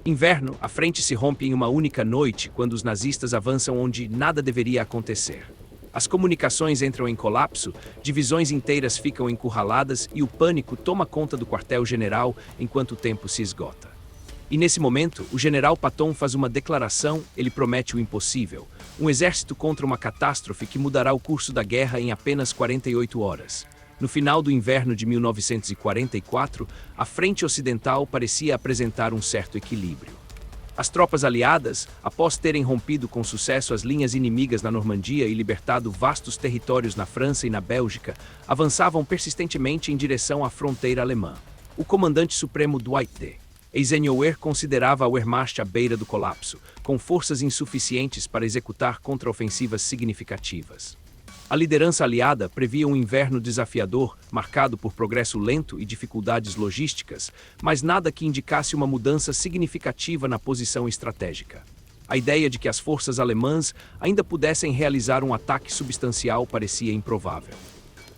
Inverno, a frente se rompe em uma única noite quando os nazistas avançam onde nada deveria acontecer. As comunicações entram em colapso, divisões inteiras ficam encurraladas e o pânico toma conta do quartel-general enquanto o tempo se esgota. E nesse momento, o general Patton faz uma declaração, ele promete o impossível. Um exército contra uma catástrofe que mudará o curso da guerra em apenas 48 horas. No final do inverno de 1944, a frente ocidental parecia apresentar um certo equilíbrio. As tropas aliadas, após terem rompido com sucesso as linhas inimigas na Normandia e libertado vastos territórios na França e na Bélgica, avançavam persistentemente em direção à fronteira alemã. O comandante supremo Dwight D. Eisenhower considerava a Wehrmacht à beira do colapso, com forças insuficientes para executar contraofensivas significativas. A liderança aliada previa um inverno desafiador, marcado por progresso lento e dificuldades logísticas, mas nada que indicasse uma mudança significativa na posição estratégica. A ideia de que as forças alemãs ainda pudessem realizar um ataque substancial parecia improvável.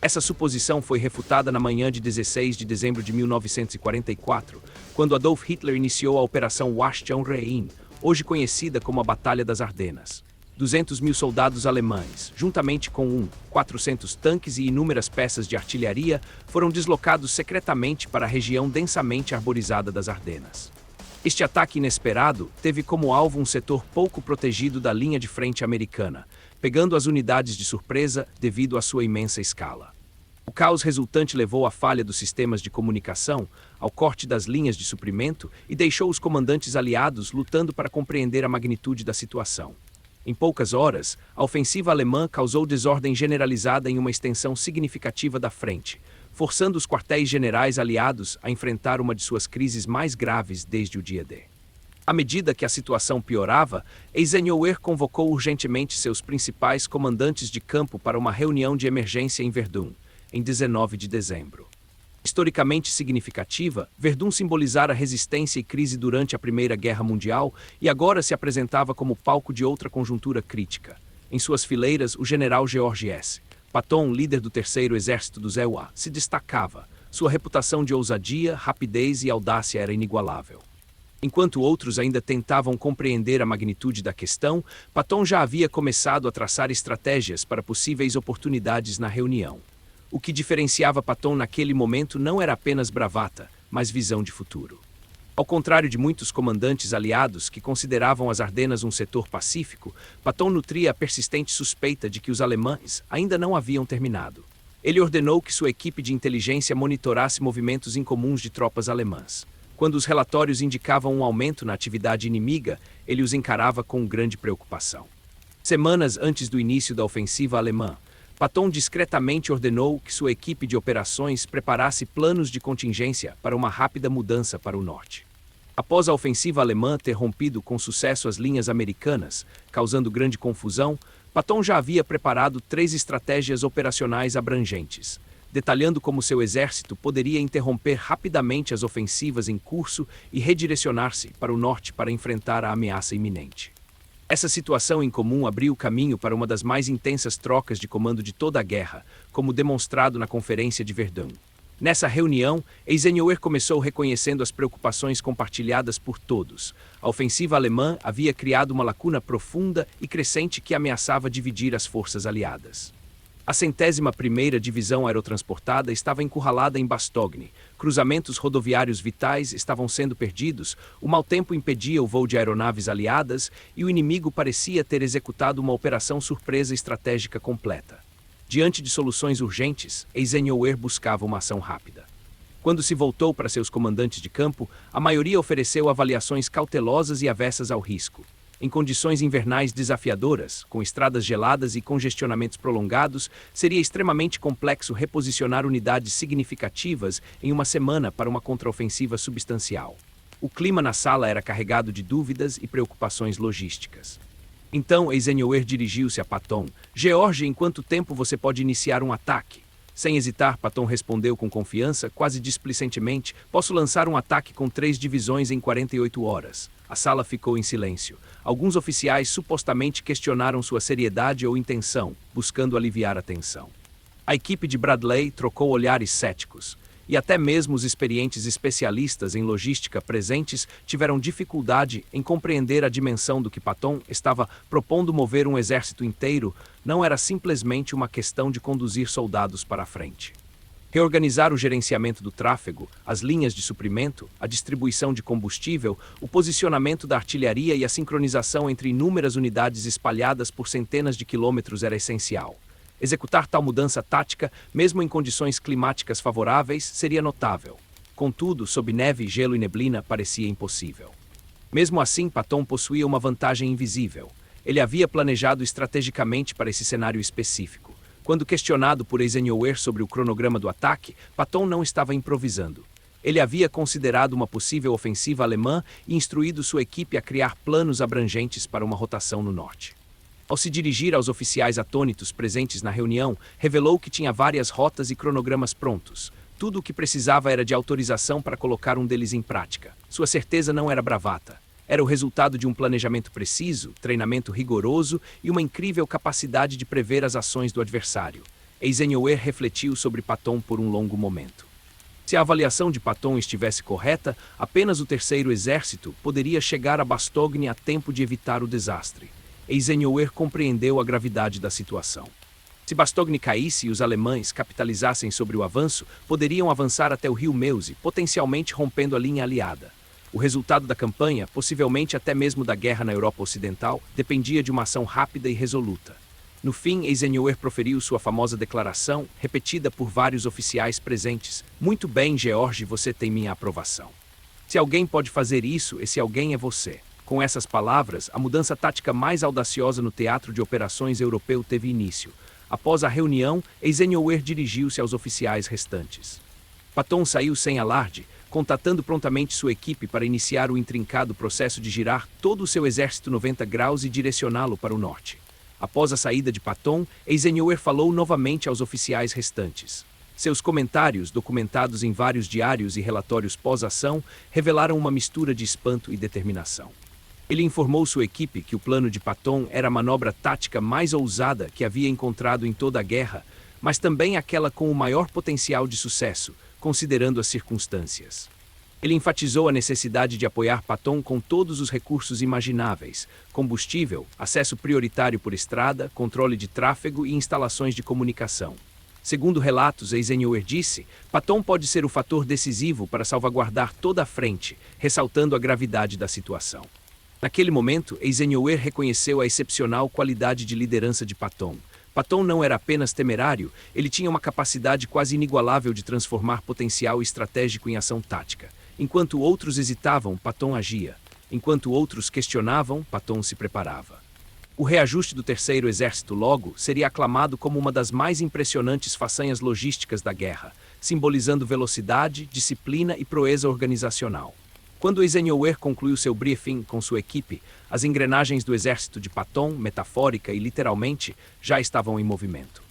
Essa suposição foi refutada na manhã de 16 de dezembro de 1944, quando Adolf Hitler iniciou a Operação Wasch am Rhein, hoje conhecida como a Batalha das Ardenas. 200.000 soldados alemães, juntamente com 400 tanques e inúmeras peças de artilharia, foram deslocados secretamente para a região densamente arborizada das Ardenas. Este ataque inesperado teve como alvo um setor pouco protegido da linha de frente americana, pegando as unidades de surpresa devido à sua imensa escala. O caos resultante levou à falha dos sistemas de comunicação, ao corte das linhas de suprimento e deixou os comandantes aliados lutando para compreender a magnitude da situação. Em poucas horas, a ofensiva alemã causou desordem generalizada em uma extensão significativa da frente, forçando os quartéis-generais aliados a enfrentar uma de suas crises mais graves desde o dia D. À medida que a situação piorava, Eisenhower convocou urgentemente seus principais comandantes de campo para uma reunião de emergência em Verdun, em 19 de dezembro. Historicamente significativa, Verdun simbolizara resistência e crise durante a Primeira Guerra Mundial e agora se apresentava como palco de outra conjuntura crítica. Em suas fileiras, o general George S. Patton, líder do Terceiro Exército dos EUA, se destacava. Sua reputação de ousadia, rapidez e audácia era inigualável. Enquanto outros ainda tentavam compreender a magnitude da questão, Patton já havia começado a traçar estratégias para possíveis oportunidades na reunião. O que diferenciava Patton naquele momento não era apenas bravata, mas visão de futuro. Ao contrário de muitos comandantes aliados que consideravam as Ardenas um setor pacífico, Patton nutria a persistente suspeita de que os alemães ainda não haviam terminado. Ele ordenou que sua equipe de inteligência monitorasse movimentos incomuns de tropas alemãs. Quando os relatórios indicavam um aumento na atividade inimiga, ele os encarava com grande preocupação. Semanas antes do início da ofensiva alemã, Patton discretamente ordenou que sua equipe de operações preparasse planos de contingência para uma rápida mudança para o norte. Após a ofensiva alemã ter rompido com sucesso as linhas americanas, causando grande confusão, Patton já havia preparado 3 estratégias operacionais abrangentes, detalhando como seu exército poderia interromper rapidamente as ofensivas em curso e redirecionar-se para o norte para enfrentar a ameaça iminente. Essa situação em comum abriu o caminho para uma das mais intensas trocas de comando de toda a guerra, como demonstrado na Conferência de Verdun. Nessa reunião, Eisenhower começou reconhecendo as preocupações compartilhadas por todos. A ofensiva alemã havia criado uma lacuna profunda e crescente que ameaçava dividir as forças aliadas. A 101ª Divisão Aerotransportada estava encurralada em Bastogne, cruzamentos rodoviários vitais estavam sendo perdidos, o mau tempo impedia o voo de aeronaves aliadas e o inimigo parecia ter executado uma operação surpresa estratégica completa. Diante de soluções urgentes, Eisenhower buscava uma ação rápida. Quando se voltou para seus comandantes de campo, a maioria ofereceu avaliações cautelosas e avessas ao risco. Em condições invernais desafiadoras, com estradas geladas e congestionamentos prolongados, seria extremamente complexo reposicionar unidades significativas em uma semana para uma contraofensiva substancial. O clima na sala era carregado de dúvidas e preocupações logísticas. Então Eisenhower dirigiu-se a Patton. "George, em quanto tempo você pode iniciar um ataque?" Sem hesitar, Patton respondeu com confiança, quase displicentemente: "Posso lançar um ataque com 3 divisões em 48 horas." A sala ficou em silêncio. Alguns oficiais supostamente questionaram sua seriedade ou intenção, buscando aliviar a tensão. A equipe de Bradley trocou olhares céticos. e até mesmo os experientes especialistas em logística presentes tiveram dificuldade em compreender a dimensão do que Patton estava propondo. Mover um exército inteiro não era simplesmente uma questão de conduzir soldados para a frente. Reorganizar o gerenciamento do tráfego, as linhas de suprimento, a distribuição de combustível, o posicionamento da artilharia e a sincronização entre inúmeras unidades espalhadas por centenas de quilômetros era essencial. Executar tal mudança tática, mesmo em condições climáticas favoráveis, seria notável. Contudo, sob neve, gelo e neblina, parecia impossível. Mesmo assim, Patton possuía uma vantagem invisível. Ele havia planejado estrategicamente para esse cenário específico. Quando questionado por Eisenhower sobre o cronograma do ataque, Patton não estava improvisando. Ele havia considerado uma possível ofensiva alemã e instruído sua equipe a criar planos abrangentes para uma rotação no norte. Ao se dirigir aos oficiais atônitos presentes na reunião, revelou que tinha várias rotas e cronogramas prontos. Tudo o que precisava era de autorização para colocar um deles em prática. Sua certeza não era bravata. Era o resultado de um planejamento preciso, treinamento rigoroso e uma incrível capacidade de prever as ações do adversário. Eisenhower refletiu sobre Patton por um longo momento. Se a avaliação de Patton estivesse correta, apenas o Terceiro Exército poderia chegar a Bastogne a tempo de evitar o desastre. Eisenhower compreendeu a gravidade da situação. Se Bastogne caísse e os alemães capitalizassem sobre o avanço, poderiam avançar até o rio Meuse, potencialmente rompendo a linha aliada. O resultado da campanha, possivelmente até mesmo da guerra na Europa Ocidental, dependia de uma ação rápida e resoluta. No fim, Eisenhower proferiu sua famosa declaração, repetida por vários oficiais presentes. "Muito bem, George, você tem minha aprovação. Se alguém pode fazer isso, esse alguém é você." Com essas palavras, a mudança tática mais audaciosa no teatro de operações europeu teve início. Após a reunião, Eisenhower dirigiu-se aos oficiais restantes. Patton saiu sem alarde, contatando prontamente sua equipe para iniciar o intrincado processo de girar todo o seu exército 90 graus e direcioná-lo para o norte. Após a saída de Patton, Eisenhower falou novamente aos oficiais restantes. Seus comentários, documentados em vários diários e relatórios pós-ação, revelaram uma mistura de espanto e determinação. Ele informou sua equipe que o plano de Patton era a manobra tática mais ousada que havia encontrado em toda a guerra, mas também aquela com o maior potencial de sucesso, considerando as circunstâncias. Ele enfatizou a necessidade de apoiar Patton com todos os recursos imagináveis: combustível, acesso prioritário por estrada, controle de tráfego e instalações de comunicação. Segundo relatos, Eisenhower disse, Patton pode ser o fator decisivo para salvaguardar toda a frente, ressaltando a gravidade da situação. Naquele momento, Eisenhower reconheceu a excepcional qualidade de liderança de Patton. Patton não era apenas temerário, ele tinha uma capacidade quase inigualável de transformar potencial estratégico em ação tática. Enquanto outros hesitavam, Patton agia. Enquanto outros questionavam, Patton se preparava. O reajuste do Terceiro Exército logo seria aclamado como uma das mais impressionantes façanhas logísticas da guerra, simbolizando velocidade, disciplina e proeza organizacional. Quando Eisenhower concluiu seu briefing com sua equipe, as engrenagens do exército de Patton, metafórica e literalmente, já estavam em movimento.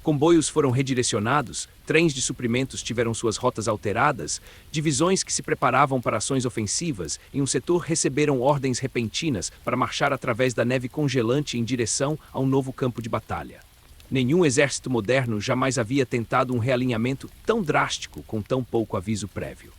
Comboios foram redirecionados, trens de suprimentos tiveram suas rotas alteradas, divisões que se preparavam para ações ofensivas em um setor receberam ordens repentinas para marchar através da neve congelante em direção a um novo campo de batalha. Nenhum exército moderno jamais havia tentado um realinhamento tão drástico com tão pouco aviso prévio.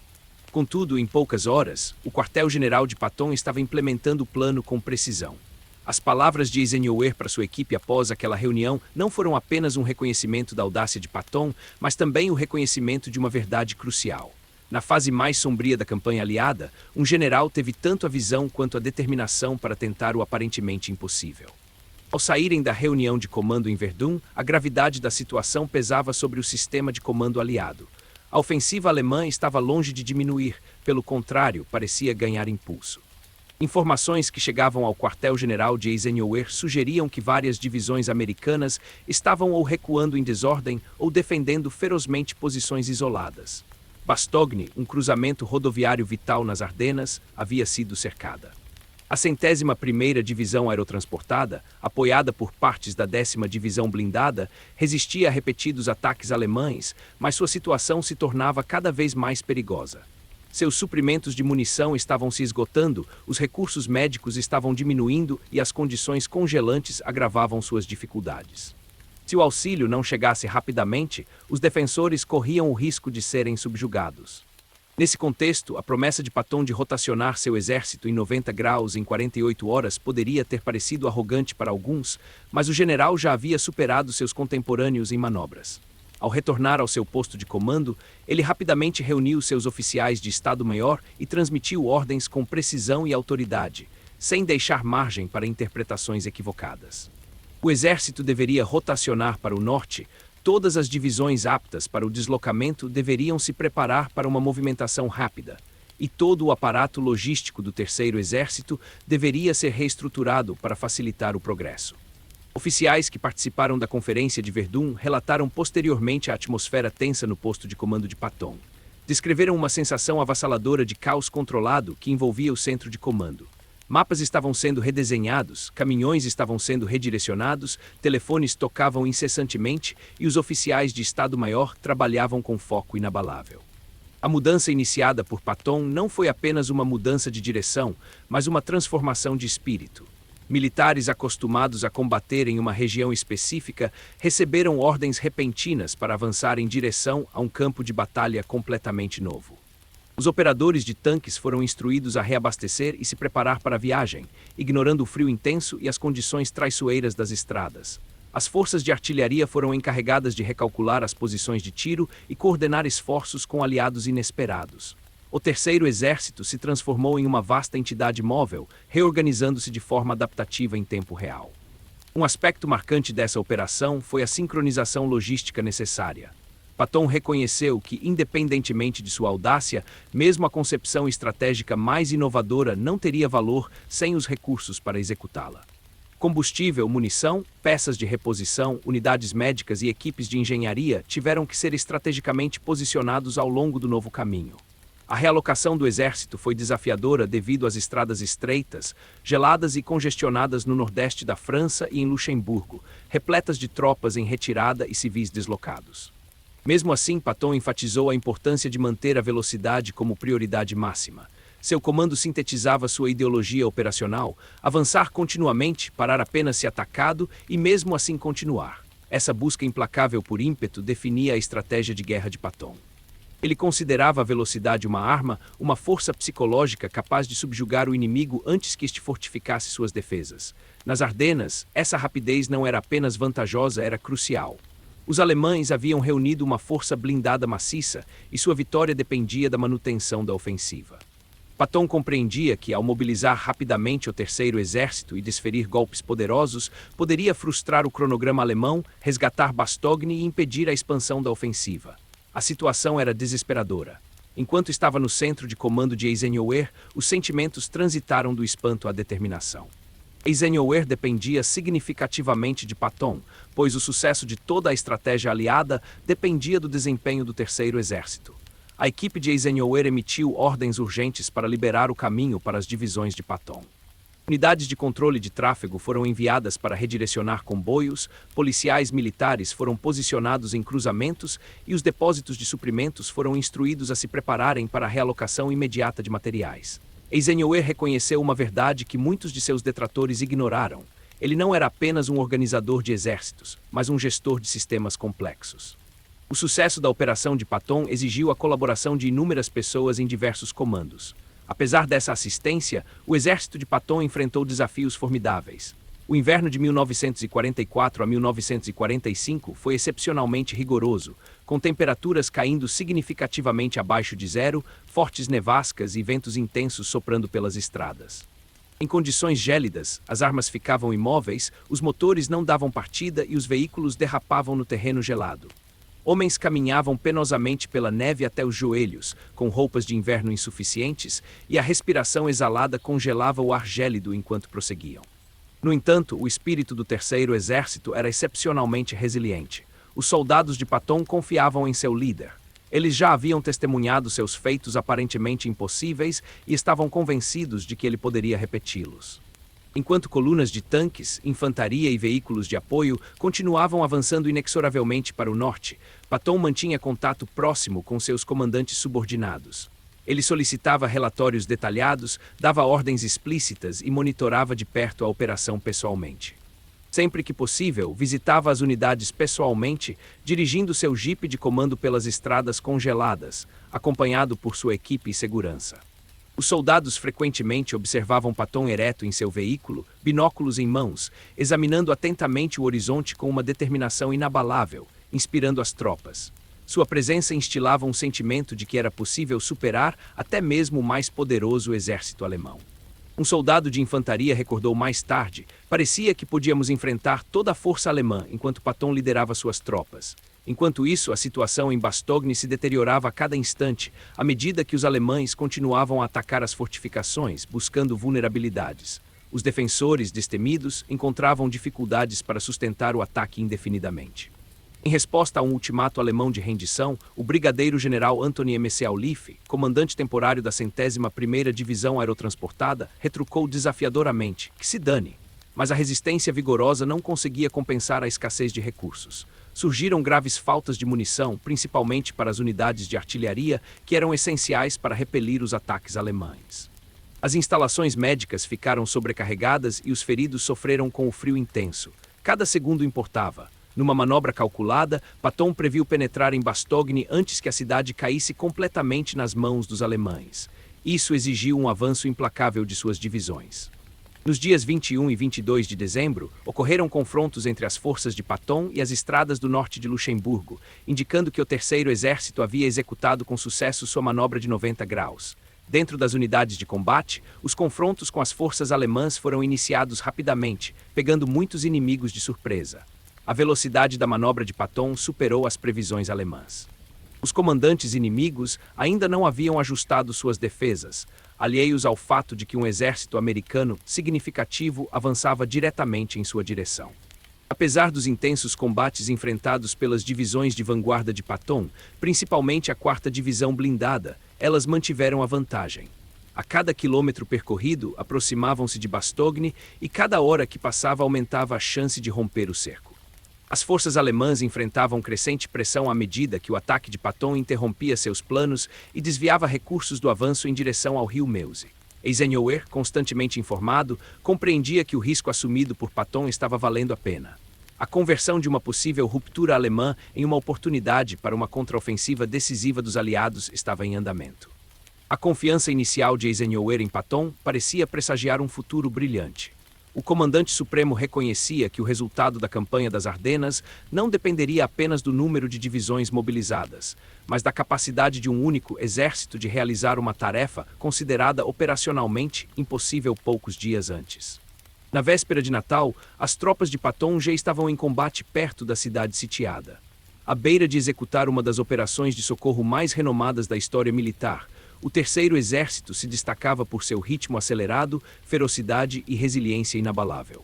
Contudo, em poucas horas, o quartel-general de Patton estava implementando o plano com precisão. As palavras de Eisenhower para sua equipe após aquela reunião não foram apenas um reconhecimento da audácia de Patton, mas também o reconhecimento de uma verdade crucial. Na fase mais sombria da campanha aliada, um general teve tanto a visão quanto a determinação para tentar o aparentemente impossível. Ao saírem da reunião de comando em Verdun, a gravidade da situação pesava sobre o sistema de comando aliado. A ofensiva alemã estava longe de diminuir, pelo contrário, parecia ganhar impulso. Informações que chegavam ao quartel-general de Eisenhower sugeriam que várias divisões americanas estavam ou recuando em desordem ou defendendo ferozmente posições isoladas. Bastogne, um cruzamento rodoviário vital nas Ardenas, havia sido cercada. A 101ª Divisão Aerotransportada, apoiada por partes da 10ª Divisão Blindada, resistia a repetidos ataques alemães, mas sua situação se tornava cada vez mais perigosa. Seus suprimentos de munição estavam se esgotando, os recursos médicos estavam diminuindo e as condições congelantes agravavam suas dificuldades. Se o auxílio não chegasse rapidamente, os defensores corriam o risco de serem subjugados. Nesse contexto, a promessa de Patton de rotacionar seu exército em 90 graus em 48 horas poderia ter parecido arrogante para alguns, mas o general já havia superado seus contemporâneos em manobras. Ao retornar ao seu posto de comando, ele rapidamente reuniu seus oficiais de Estado-Maior e transmitiu ordens com precisão e autoridade, sem deixar margem para interpretações equivocadas. O exército deveria rotacionar para o norte. Todas as divisões aptas para o deslocamento deveriam se preparar para uma movimentação rápida, e todo o aparato logístico do Terceiro Exército deveria ser reestruturado para facilitar o progresso. Oficiais que participaram da Conferência de Verdun relataram posteriormente a atmosfera tensa no posto de comando de Patton. Descreveram uma sensação avassaladora de caos controlado que envolvia o centro de comando. Mapas estavam sendo redesenhados, caminhões estavam sendo redirecionados, telefones tocavam incessantemente e os oficiais de Estado-Maior trabalhavam com foco inabalável. A mudança iniciada por Patton não foi apenas uma mudança de direção, mas uma transformação de espírito. Militares acostumados a combater em uma região específica receberam ordens repentinas para avançar em direção a um campo de batalha completamente novo. Os operadores de tanques foram instruídos a reabastecer e se preparar para a viagem, ignorando o frio intenso e as condições traiçoeiras das estradas. As forças de artilharia foram encarregadas de recalcular as posições de tiro e coordenar esforços com aliados inesperados. O Terceiro Exército se transformou em uma vasta entidade móvel, reorganizando-se de forma adaptativa em tempo real. Um aspecto marcante dessa operação foi a sincronização logística necessária. Patton reconheceu que, independentemente de sua audácia, mesmo a concepção estratégica mais inovadora não teria valor sem os recursos para executá-la. Combustível, munição, peças de reposição, unidades médicas e equipes de engenharia tiveram que ser estrategicamente posicionados ao longo do novo caminho. A realocação do exército foi desafiadora devido às estradas estreitas, geladas e congestionadas no nordeste da França e em Luxemburgo, repletas de tropas em retirada e civis deslocados. Mesmo assim, Patton enfatizou a importância de manter a velocidade como prioridade máxima. Seu comando sintetizava sua ideologia operacional: avançar continuamente, parar apenas se atacado e mesmo assim continuar. Essa busca implacável por ímpeto definia a estratégia de guerra de Patton. Ele considerava a velocidade uma arma, uma força psicológica capaz de subjugar o inimigo antes que este fortificasse suas defesas. Nas Ardenas, essa rapidez não era apenas vantajosa, era crucial. Os alemães haviam reunido uma força blindada maciça e sua vitória dependia da manutenção da ofensiva. Patton compreendia que, ao mobilizar rapidamente o Terceiro Exército e desferir golpes poderosos, poderia frustrar o cronograma alemão, resgatar Bastogne e impedir a expansão da ofensiva. A situação era desesperadora. Enquanto estava no centro de comando de Eisenhower, os sentimentos transitaram do espanto à determinação. Eisenhower dependia significativamente de Patton, pois o sucesso de toda a estratégia aliada dependia do desempenho do Terceiro Exército. A equipe de Eisenhower emitiu ordens urgentes para liberar o caminho para as divisões de Patton. Unidades de controle de tráfego foram enviadas para redirecionar comboios, policiais militares foram posicionados em cruzamentos e os depósitos de suprimentos foram instruídos a se prepararem para a realocação imediata de materiais. Eisenhower reconheceu uma verdade que muitos de seus detratores ignoraram. Ele não era apenas um organizador de exércitos, mas um gestor de sistemas complexos. O sucesso da operação de Patton exigiu a colaboração de inúmeras pessoas em diversos comandos. Apesar dessa assistência, o exército de Patton enfrentou desafios formidáveis. O inverno de 1944 a 1945 foi excepcionalmente rigoroso, com temperaturas caindo significativamente abaixo de zero, fortes nevascas e ventos intensos soprando pelas estradas. Em condições gélidas, as armas ficavam imóveis, os motores não davam partida e os veículos derrapavam no terreno gelado. Homens caminhavam penosamente pela neve até os joelhos, com roupas de inverno insuficientes, e a respiração exalada congelava o ar gélido enquanto prosseguiam. No entanto, o espírito do Terceiro Exército era excepcionalmente resiliente. Os soldados de Patton confiavam em seu líder. Eles já haviam testemunhado seus feitos aparentemente impossíveis e estavam convencidos de que ele poderia repeti-los. Enquanto colunas de tanques, infantaria e veículos de apoio continuavam avançando inexoravelmente para o norte, Patton mantinha contato próximo com seus comandantes subordinados. Ele solicitava relatórios detalhados, dava ordens explícitas e monitorava de perto a operação pessoalmente. Sempre que possível, visitava as unidades pessoalmente, dirigindo seu jipe de comando pelas estradas congeladas, acompanhado por sua equipe e segurança. Os soldados frequentemente observavam Patton ereto em seu veículo, binóculos em mãos, examinando atentamente o horizonte com uma determinação inabalável, inspirando as tropas. Sua presença instilava um sentimento de que era possível superar até mesmo o mais poderoso exército alemão. Um soldado de infantaria recordou mais tarde: parecia que podíamos enfrentar toda a força alemã enquanto Patton liderava suas tropas. Enquanto isso, a situação em Bastogne se deteriorava a cada instante, à medida que os alemães continuavam a atacar as fortificações, buscando vulnerabilidades. Os defensores, destemidos, encontravam dificuldades para sustentar o ataque indefinidamente. Em resposta a um ultimato alemão de rendição, o brigadeiro-general Anthony McAuliffe, comandante temporário da 101ª Divisão Aerotransportada, retrucou desafiadoramente: que se dane. Mas a resistência vigorosa não conseguia compensar a escassez de recursos. Surgiram graves faltas de munição, principalmente para as unidades de artilharia, que eram essenciais para repelir os ataques alemães. As instalações médicas ficaram sobrecarregadas e os feridos sofreram com o frio intenso. Cada segundo importava. Numa manobra calculada, Patton previu penetrar em Bastogne antes que a cidade caísse completamente nas mãos dos alemães. Isso exigiu um avanço implacável de suas divisões. Nos dias 21 e 22 de dezembro, ocorreram confrontos entre as forças de Patton e as estradas do norte de Luxemburgo, indicando que o Terceiro Exército havia executado com sucesso sua manobra de 90 graus. Dentro das unidades de combate, os confrontos com as forças alemãs foram iniciados rapidamente, pegando muitos inimigos de surpresa. A velocidade da manobra de Patton superou as previsões alemãs. Os comandantes inimigos ainda não haviam ajustado suas defesas, alheios ao fato de que um exército americano significativo avançava diretamente em sua direção. Apesar dos intensos combates enfrentados pelas divisões de vanguarda de Patton, principalmente a 4ª Divisão Blindada, elas mantiveram a vantagem. A cada quilômetro percorrido, aproximavam-se de Bastogne e cada hora que passava aumentava a chance de romper o cerco. As forças alemãs enfrentavam crescente pressão à medida que o ataque de Patton interrompia seus planos e desviava recursos do avanço em direção ao rio Meuse. Eisenhower, constantemente informado, compreendia que o risco assumido por Patton estava valendo a pena. A conversão de uma possível ruptura alemã em uma oportunidade para uma contraofensiva decisiva dos aliados estava em andamento. A confiança inicial de Eisenhower em Patton parecia pressagiar um futuro brilhante. O comandante supremo reconhecia que o resultado da campanha das Ardenas não dependeria apenas do número de divisões mobilizadas, mas da capacidade de um único exército de realizar uma tarefa considerada operacionalmente impossível poucos dias antes. Na véspera de Natal, as tropas de Patton já estavam em combate perto da cidade sitiada. À beira de executar uma das operações de socorro mais renomadas da história militar, o Terceiro Exército se destacava por seu ritmo acelerado, ferocidade e resiliência inabalável.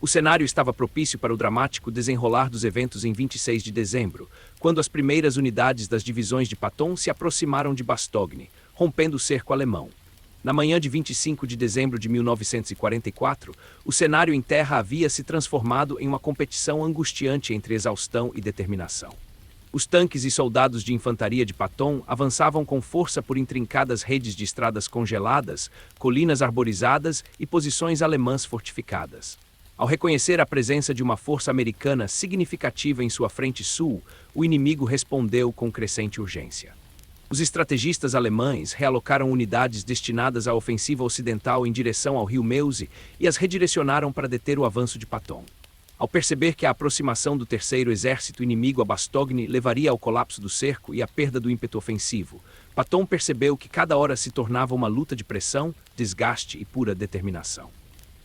O cenário estava propício para o dramático desenrolar dos eventos em 26 de dezembro, quando as primeiras unidades das divisões de Patton se aproximaram de Bastogne, rompendo o cerco alemão. Na manhã de 25 de dezembro de 1944, o cenário em terra havia se transformado em uma competição angustiante entre exaustão e determinação. Os tanques e soldados de infantaria de Patton avançavam com força por intrincadas redes de estradas congeladas, colinas arborizadas e posições alemãs fortificadas. Ao reconhecer a presença de uma força americana significativa em sua frente sul, o inimigo respondeu com crescente urgência. Os estrategistas alemães realocaram unidades destinadas à ofensiva ocidental em direção ao rio Meuse e as redirecionaram para deter o avanço de Patton. Ao perceber que a aproximação do Terceiro Exército inimigo a Bastogne levaria ao colapso do cerco e à perda do ímpeto ofensivo, Patton percebeu que cada hora se tornava uma luta de pressão, desgaste e pura determinação.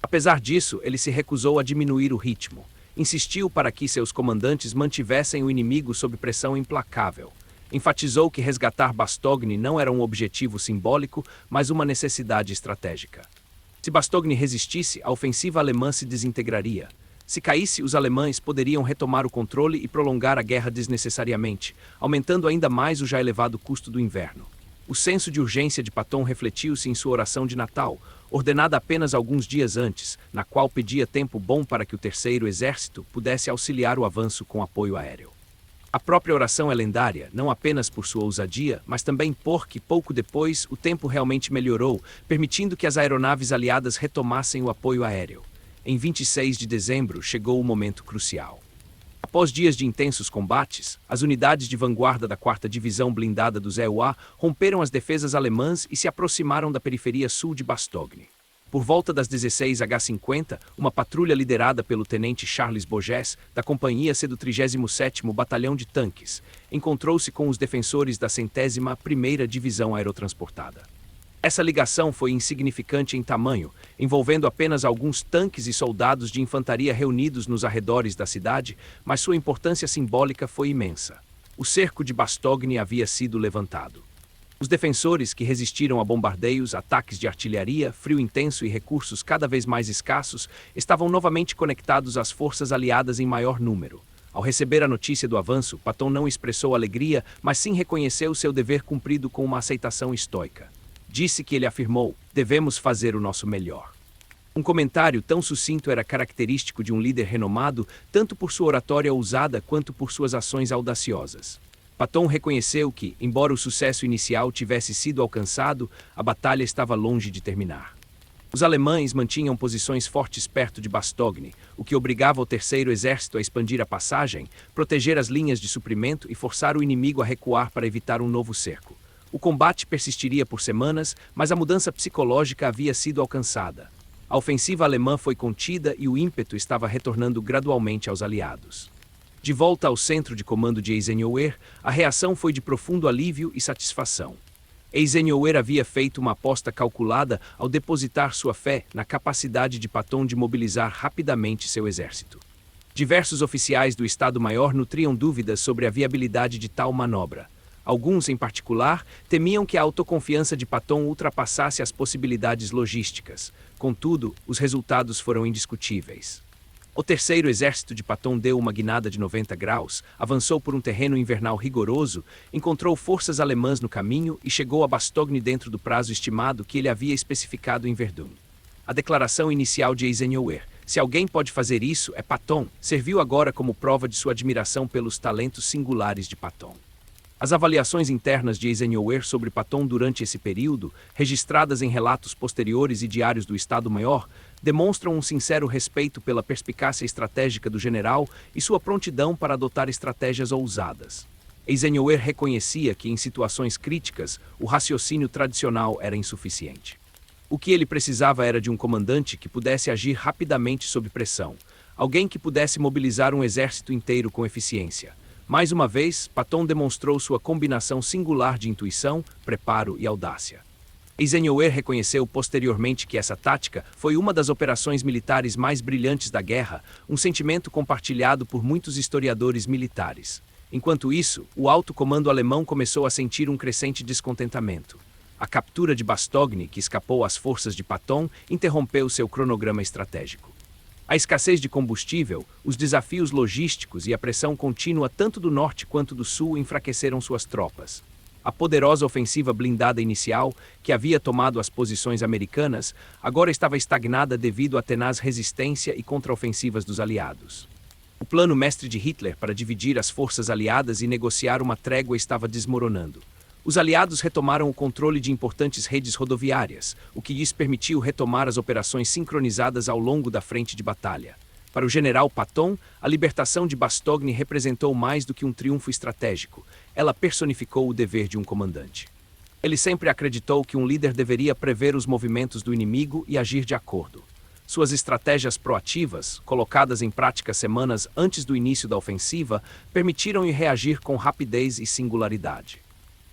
Apesar disso, ele se recusou a diminuir o ritmo. Insistiu para que seus comandantes mantivessem o inimigo sob pressão implacável. Enfatizou que resgatar Bastogne não era um objetivo simbólico, mas uma necessidade estratégica. Se Bastogne resistisse, a ofensiva alemã se desintegraria. Se caísse, os alemães poderiam retomar o controle e prolongar a guerra desnecessariamente, aumentando ainda mais o já elevado custo do inverno. O senso de urgência de Patton refletiu-se em sua oração de Natal, ordenada apenas alguns dias antes, na qual pedia tempo bom para que o Terceiro Exército pudesse auxiliar o avanço com apoio aéreo. A própria oração é lendária, não apenas por sua ousadia, mas também porque, pouco depois, o tempo realmente melhorou, permitindo que as aeronaves aliadas retomassem o apoio aéreo. em 26 de dezembro chegou o momento crucial. Após dias de intensos combates, as unidades de vanguarda da 4ª Divisão Blindada dos EUA romperam as defesas alemãs e se aproximaram da periferia sul de Bastogne. Por volta das 16h50, uma patrulha liderada pelo tenente Charles Boges, da companhia C do 37º Batalhão de Tanques, encontrou-se com os defensores da 101ª Divisão Aerotransportada. Essa ligação foi insignificante em tamanho, envolvendo apenas alguns tanques e soldados de infantaria reunidos nos arredores da cidade, mas sua importância simbólica foi imensa. O cerco de Bastogne havia sido levantado. Os defensores, que resistiram a bombardeios, ataques de artilharia, frio intenso e recursos cada vez mais escassos, estavam novamente conectados às forças aliadas em maior número. Ao receber a notícia do avanço, Patton não expressou alegria, mas sim reconheceu seu dever cumprido com uma aceitação estoica. Disse que ele afirmou: devemos fazer o nosso melhor. Um comentário tão sucinto era característico de um líder renomado, tanto por sua oratória ousada quanto por suas ações audaciosas. Patton reconheceu que, embora o sucesso inicial tivesse sido alcançado, a batalha estava longe de terminar. Os alemães mantinham posições fortes perto de Bastogne, o que obrigava o Terceiro Exército a expandir a passagem, proteger as linhas de suprimento e forçar o inimigo a recuar para evitar um novo cerco. O combate persistiria por semanas, mas a mudança psicológica havia sido alcançada. A ofensiva alemã foi contida e o ímpeto estava retornando gradualmente aos aliados. De volta ao centro de comando de Eisenhower, a reação foi de profundo alívio e satisfação. Eisenhower havia feito uma aposta calculada ao depositar sua fé na capacidade de Patton de mobilizar rapidamente seu exército. Diversos oficiais do Estado-Maior nutriam dúvidas sobre a viabilidade de tal manobra. Alguns, em particular, temiam que a autoconfiança de Patton ultrapassasse as possibilidades logísticas. Contudo, os resultados foram indiscutíveis. O Terceiro Exército de Patton deu uma guinada de 90 graus, avançou por um terreno invernal rigoroso, encontrou forças alemãs no caminho e chegou a Bastogne dentro do prazo estimado que ele havia especificado em Verdun. A declaração inicial de Eisenhower, "Se alguém pode fazer isso, é Patton", serviu agora como prova de sua admiração pelos talentos singulares de Patton. As avaliações internas de Eisenhower sobre Patton durante esse período, registradas em relatos posteriores e diários do Estado-Maior, demonstram um sincero respeito pela perspicácia estratégica do general e sua prontidão para adotar estratégias ousadas. Eisenhower reconhecia que, em situações críticas, o raciocínio tradicional era insuficiente. O que ele precisava era de um comandante que pudesse agir rapidamente sob pressão, alguém que pudesse mobilizar um exército inteiro com eficiência. Mais uma vez, Patton demonstrou sua combinação singular de intuição, preparo e audácia. Eisenhower reconheceu posteriormente que essa tática foi uma das operações militares mais brilhantes da guerra, um sentimento compartilhado por muitos historiadores militares. Enquanto isso, o alto comando alemão começou a sentir um crescente descontentamento. A captura de Bastogne, que escapou às forças de Patton, interrompeu seu cronograma estratégico. A escassez de combustível, os desafios logísticos e a pressão contínua tanto do norte quanto do sul enfraqueceram suas tropas. A poderosa ofensiva blindada inicial, que havia tomado as posições americanas, agora estava estagnada devido à tenaz resistência e contraofensivas dos aliados. O plano mestre de Hitler para dividir as forças aliadas e negociar uma trégua estava desmoronando. Os aliados retomaram o controle de importantes redes rodoviárias, o que lhes permitiu retomar as operações sincronizadas ao longo da frente de batalha. Para o general Patton, a libertação de Bastogne representou mais do que um triunfo estratégico. Ela personificou o dever de um comandante. Ele sempre acreditou que um líder deveria prever os movimentos do inimigo e agir de acordo. Suas estratégias proativas, colocadas em prática semanas antes do início da ofensiva, permitiram-lhe reagir com rapidez e singularidade.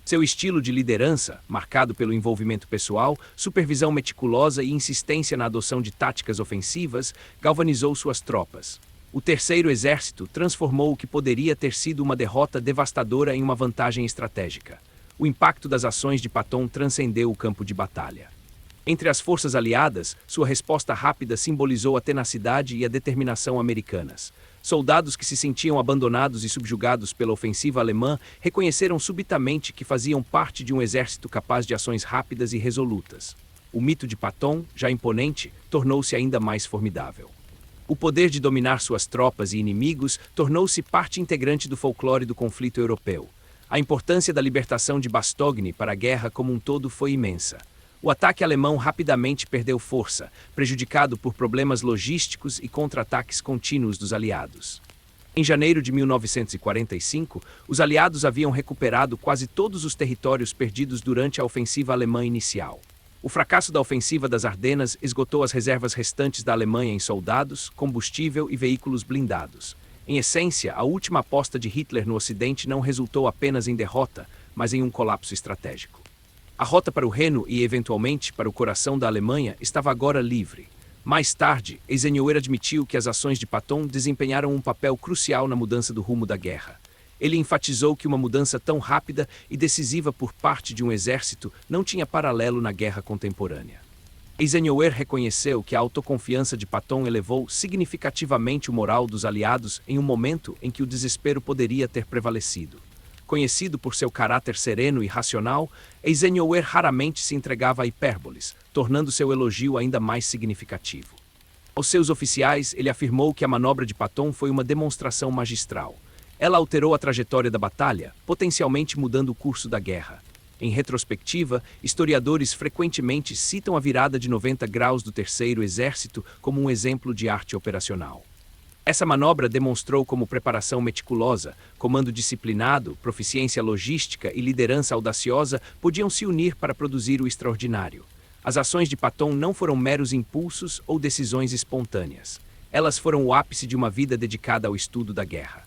Seu estilo de liderança, marcado pelo envolvimento pessoal, supervisão meticulosa e insistência na adoção de táticas ofensivas, galvanizou suas tropas. O Terceiro Exército transformou o que poderia ter sido uma derrota devastadora em uma vantagem estratégica. O impacto das ações de Patton transcendeu o campo de batalha. Entre as forças aliadas, sua resposta rápida simbolizou a tenacidade e a determinação americanas. Soldados que se sentiam abandonados e subjugados pela ofensiva alemã reconheceram subitamente que faziam parte de um exército capaz de ações rápidas e resolutas. O mito de Patton, já imponente, tornou-se ainda mais formidável. O poder de dominar suas tropas e inimigos tornou-se parte integrante do folclore do conflito europeu. A importância da libertação de Bastogne para a guerra como um todo foi imensa. O ataque alemão rapidamente perdeu força, prejudicado por problemas logísticos e contra-ataques contínuos dos aliados. Em janeiro de 1945, os aliados haviam recuperado quase todos os territórios perdidos durante a ofensiva alemã inicial. O fracasso da ofensiva das Ardenas esgotou as reservas restantes da Alemanha em soldados, combustível e veículos blindados. Em essência, a última aposta de Hitler no Ocidente não resultou apenas em derrota, mas em um colapso estratégico. A rota para o Reno e, eventualmente, para o coração da Alemanha estava agora livre. Mais tarde, Eisenhower admitiu que as ações de Patton desempenharam um papel crucial na mudança do rumo da guerra. Ele enfatizou que uma mudança tão rápida e decisiva por parte de um exército não tinha paralelo na guerra contemporânea. Eisenhower reconheceu que a autoconfiança de Patton elevou significativamente o moral dos aliados em um momento em que o desespero poderia ter prevalecido. Conhecido por seu caráter sereno e racional, Eisenhower raramente se entregava a hipérboles, tornando seu elogio ainda mais significativo. Aos seus oficiais, ele afirmou que a manobra de Patton foi uma demonstração magistral. Ela alterou a trajetória da batalha, potencialmente mudando o curso da guerra. Em retrospectiva, historiadores frequentemente citam a virada de 90 graus do Terceiro Exército como um exemplo de arte operacional. Essa manobra demonstrou como preparação meticulosa, comando disciplinado, proficiência logística e liderança audaciosa podiam se unir para produzir o extraordinário. As ações de Patton não foram meros impulsos ou decisões espontâneas. Elas foram o ápice de uma vida dedicada ao estudo da guerra.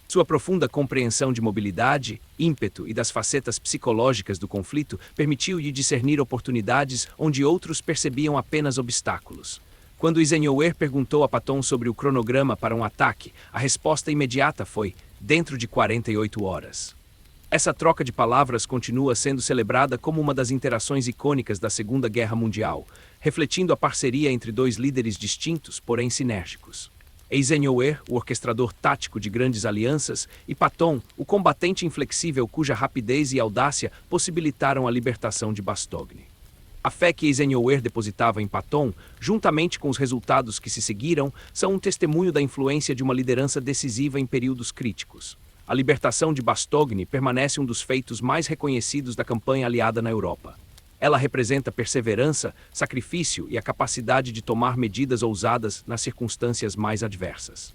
Sua profunda compreensão de mobilidade, ímpeto e das facetas psicológicas do conflito permitiu-lhe discernir oportunidades onde outros percebiam apenas obstáculos. Quando Eisenhower perguntou a Patton sobre o cronograma para um ataque, a resposta imediata foi: dentro de 48 horas. Essa troca de palavras continua sendo celebrada como uma das interações icônicas da Segunda Guerra Mundial, refletindo a parceria entre dois líderes distintos, porém sinérgicos. Eisenhower, o orquestrador tático de grandes alianças, e Patton, o combatente inflexível cuja rapidez e audácia possibilitaram a libertação de Bastogne. A fé que Eisenhower depositava em Patton, juntamente com os resultados que se seguiram, são um testemunho da influência de uma liderança decisiva em períodos críticos. A libertação de Bastogne permanece um dos feitos mais reconhecidos da campanha aliada na Europa. Ela representa perseverança, sacrifício e a capacidade de tomar medidas ousadas nas circunstâncias mais adversas.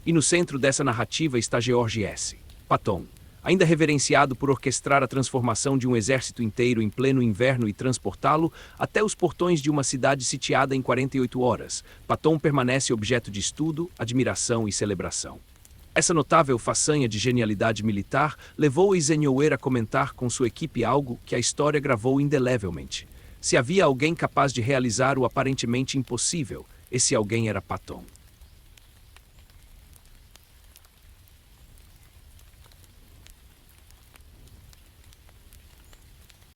E no centro dessa narrativa está George S. Patton. Ainda reverenciado por orquestrar a transformação de um exército inteiro em pleno inverno e transportá-lo até os portões de uma cidade sitiada em 48 horas, Patton permanece objeto de estudo, admiração e celebração. Essa notável façanha de genialidade militar levou Eisenhower a comentar com sua equipe algo que a história gravou indelevelmente. Se havia alguém capaz de realizar o aparentemente impossível, esse alguém era Patton.